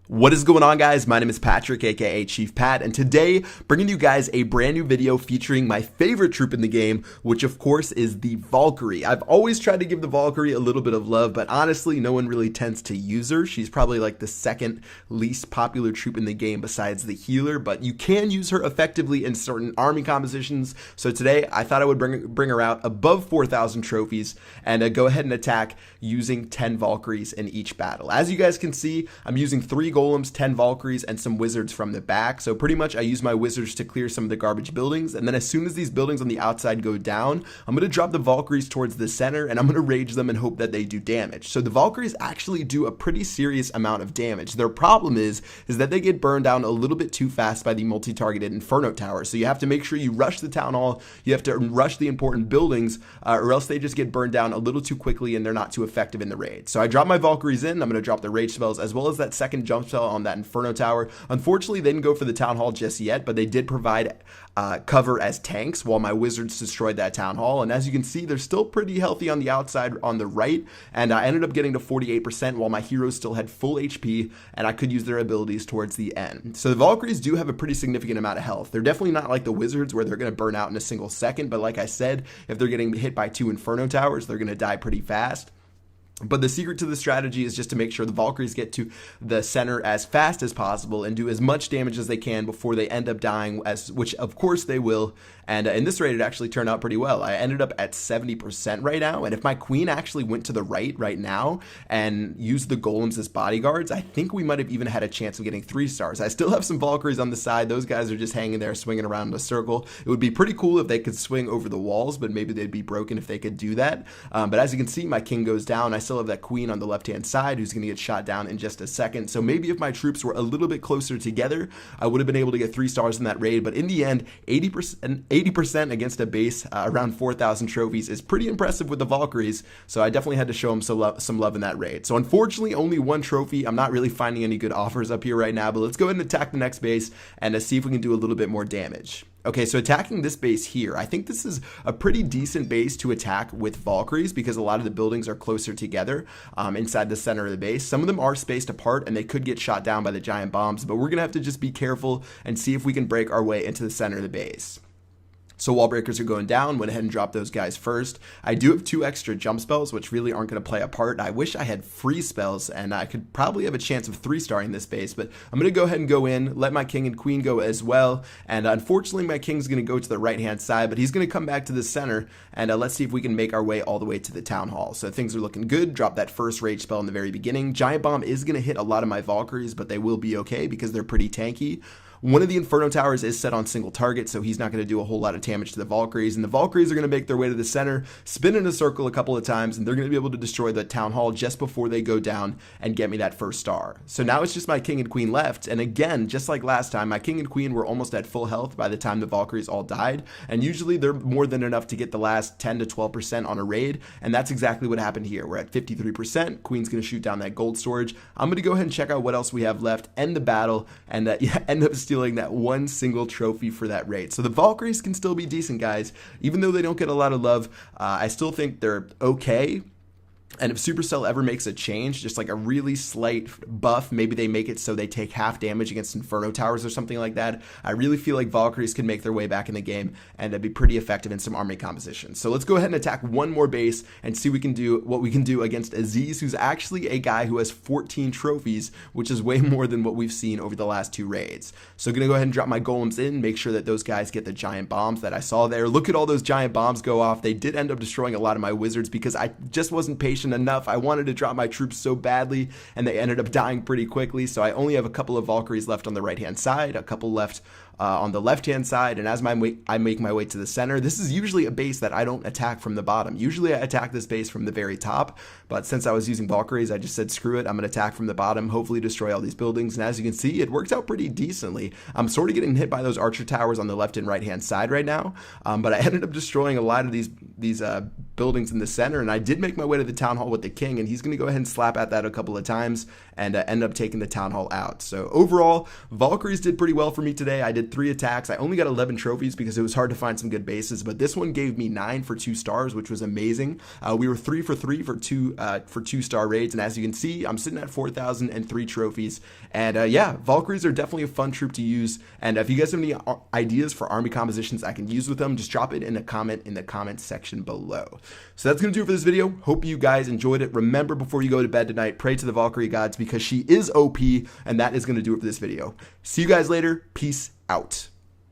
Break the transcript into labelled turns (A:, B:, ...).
A: What is going on, guys? My name is Patrick, aka Chief Pat, and today bringing you guys a brand new video featuring my favorite troop in the game, which of course is the Valkyrie. I've always tried to give the Valkyrie a little bit of love, but honestly no one really tends to use her. She's probably like the second least popular troop in the game besides the healer, but you can use her effectively in certain army compositions. So today I thought I would bring her out above 4,000 trophies and go ahead and attack using 10 Valkyries in each battle. As you guys can see, I'm using 3 golems, 10 Valkyries, and some wizards from the back. So pretty much I use my wizards to clear some of the garbage buildings, and then as soon as these buildings on the outside go down, I'm going to drop the Valkyries towards the center, and I'm going to rage them and hope that they do damage. So the Valkyries actually do a pretty serious amount of damage. Their problem is that they get burned down a little bit too fast by the multi-targeted Inferno Tower. So you have to make sure you rush the Town Hall, you have to rush the important buildings, or else they just get burned down a little too quickly and they're not too effective in the raid. So I drop my Valkyries in, I'm going to drop the rage spells as well as that second jump spell on that Inferno Tower. Unfortunately, they didn't go for the Town Hall just yet, but they did provide cover as tanks while my wizards destroyed that Town Hall. And as you can see, they're still pretty healthy on the outside on the right, and I ended up getting to 48% while my heroes still had full HP and I could use their abilities towards the end. So the Valkyries do have a pretty significant amount of health. They're definitely not like the wizards where they're going to burn out in a single second, but like I said, if they're getting hit by 2 Inferno Towers, they're going to die pretty fast. But the secret to the strategy is just to make sure the Valkyries get to the center as fast as possible and do as much damage as they can before they end up dying, which of course they will. And in this raid, it actually turned out pretty well. I ended up at 70% right now. And if my queen actually went to the right now and used the golems as bodyguards, I think we might have even had a chance of getting 3 stars. I still have some Valkyries on the side. Those guys are just hanging there, swinging around in a circle. It would be pretty cool if they could swing over the walls, but maybe they'd be broken if they could do that. But as you can see, my king goes down. I still have that queen on the left-hand side who's going to get shot down in just a second. So maybe if my troops were a little bit closer together, I would have been able to get 3 stars in that raid. But in the end, 80% against a base around 4,000 trophies is pretty impressive with the Valkyries. So I definitely had to show them some love in that raid. So unfortunately, only 1 trophy. I'm not really finding any good offers up here right now, but let's go ahead and attack the next base and see if we can do a little bit more damage. Okay, so attacking this base here, I think this is a pretty decent base to attack with Valkyries because a lot of the buildings are closer together inside the center of the base. Some of them are spaced apart and they could get shot down by the giant bombs, but we're going to have to just be careful and see if we can break our way into the center of the base. So wall breakers are going down, went ahead and dropped those guys first. I do have 2 extra jump spells, which really aren't going to play a part. I wish I had freeze spells, and I could probably have a chance of 3-starring this base, but I'm going to go ahead and go in, let my king and queen go as well, and unfortunately my king's going to go to the right-hand side, but he's going to come back to the center, and let's see if we can make our way all the way to the Town Hall. So things are looking good. Drop that first rage spell in the very beginning. Giant Bomb is going to hit a lot of my Valkyries, but they will be okay because they're pretty tanky. One of the Inferno Towers is set on single target, so he's not going to do a whole lot of damage to the Valkyries, and the Valkyries are going to make their way to the center, spin in a circle a couple of times, and they're going to be able to destroy the Town Hall just before they go down and get me that first star. So now it's just my king and queen left, and again, just like last time, my king and queen were almost at full health by the time the Valkyries all died, and usually they're more than enough to get the last 10 to 12% on a raid, and that's exactly what happened here. We're at 53%, queen's going to shoot down that gold storage. I'm going to go ahead and check out what else we have left, end the battle, and end up stealing that one single trophy for that raid. So the Valkyries can still be decent, guys. Even though they don't get a lot of love, I still think they're okay. And if Supercell ever makes a change, just like a really slight buff, maybe they make it so they take half damage against Inferno Towers or something like that, I really feel like Valkyries can make their way back in the game and be pretty effective in some army compositions. So let's go ahead and attack one more base and see what we can do against Aziz, who's actually a guy who has 14 trophies, which is way more than what we've seen over the last 2 raids. So I'm going to go ahead and drop my golems in, make sure that those guys get the giant bombs that I saw there. Look at all those giant bombs go off. They did end up destroying a lot of my wizards because I just wasn't patient enough. I wanted to drop my troops so badly and they ended up dying pretty quickly, so I only have a couple of Valkyries left on the right hand side, a couple left on the left hand side, and as I make my way to the center, this is usually a base that I don't attack from the bottom. Usually I attack this base from the very top, but since I was using Valkyries, I just said screw it, I'm going to attack from the bottom, hopefully destroy all these buildings, and as you can see, it worked out pretty decently. I'm sort of getting hit by those archer towers on the left and right hand side right now, but I ended up destroying a lot of these buildings in the center, and I did make my way to the Town Hall with the king, and he's going to go ahead and slap at that a couple of times and end up taking the Town Hall out. So overall, Valkyries did pretty well for me today. I did did 3 attacks. I only got 11 trophies because it was hard to find some good bases, but this one gave me 9 for 2 stars, which was amazing. We were 3 for 3 for 2-star raids, and as you can see, I'm sitting at 4,003 trophies. And yeah, Valkyries are definitely a fun troop to use. And if you guys have any ideas for army compositions I can use with them, just drop it in a comment in the comment section below. So that's gonna do it for this video. Hope you guys enjoyed it. Remember, before you go to bed tonight, pray to the Valkyrie gods because she is OP, and that is gonna do it for this video. See you guys later. Peace out.